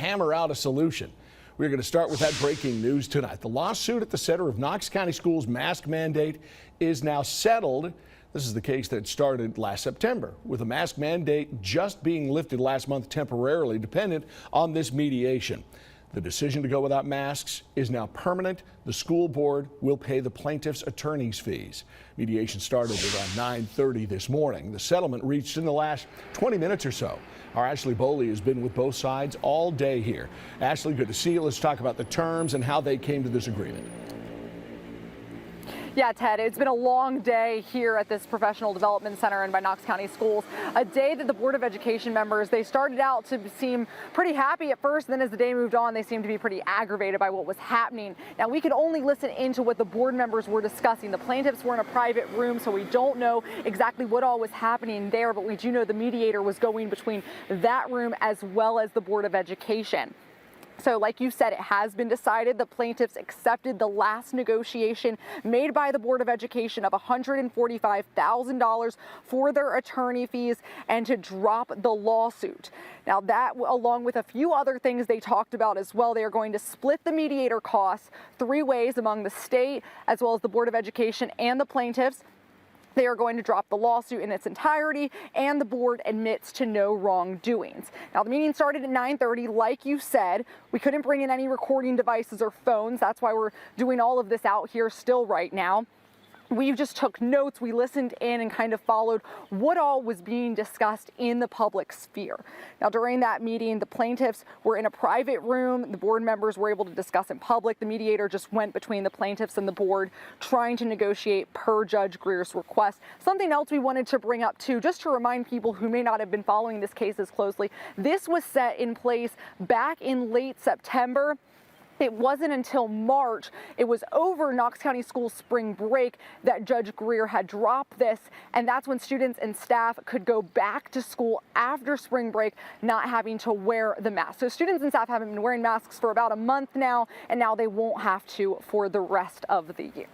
hammer out a solution. We're going to start with that breaking news tonight. The lawsuit at the center of Knox County Schools' mask mandate is now settled. This is the case that started last September, with a mask mandate just being lifted last month temporarily, dependent on this mediation. The decision to go without masks is now permanent. The school board will pay the plaintiff's attorney's fees. Mediation started around 9:30 this morning. The settlement reached in the last 20 minutes or so. Our Ashley Boley has been with both sides all day here. Ashley, good to see you. Let's talk about the terms and how they came to this agreement. Yeah, Ted, it's been a long day here at this professional development center and by Knox County Schools. A day that the Board of Education members, they started out to seem pretty happy at first. Then as the day moved on, they seemed to be pretty aggravated by what was happening. Now, we could only listen into what the board members were discussing. The plaintiffs were in a private room, so we don't know exactly what all was happening there, but we do know the mediator was going between that room as well as the Board of Education. So like you said, it has been decided. The plaintiffs accepted the last negotiation made by the Board of Education of $145,000 for their attorney fees and to drop the lawsuit. Now that, along with a few other things they talked about as well, they are going to split the mediator costs 3 ways among the state as well as the Board of Education and the plaintiffs. They are going to drop the lawsuit in its entirety, and the board admits to no wrongdoings. Now, the meeting started at 9:30. Like you said, we couldn't bring in any recording devices or phones. That's why we're doing all of this out here still right now. We just took notes, we listened in and kind of followed what all was being discussed in the public sphere. Now, during that meeting, the plaintiffs were in a private room. The board members were able to discuss in public. The mediator just went between the plaintiffs and the board, trying to negotiate per Judge Greer's request. Something else we wanted to bring up too, just to remind people who may not have been following this case as closely, this was set in place back in late September. It wasn't until March, it was over Knox County Schools spring break, that Judge Greer had dropped this, and that's when students and staff could go back to school after spring break, not having to wear the mask. So students and staff haven't been wearing masks for about a month now, and now they won't have to for the rest of the year.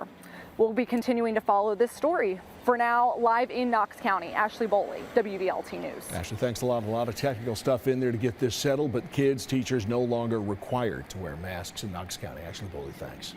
We'll be continuing to follow this story. For now, live in Knox County, Ashley Boley, WBLT News. Ashley, thanks a lot. A lot of technical stuff in there to get this settled, but kids, teachers no longer required to wear masks in Knox County. Ashley Boley, thanks.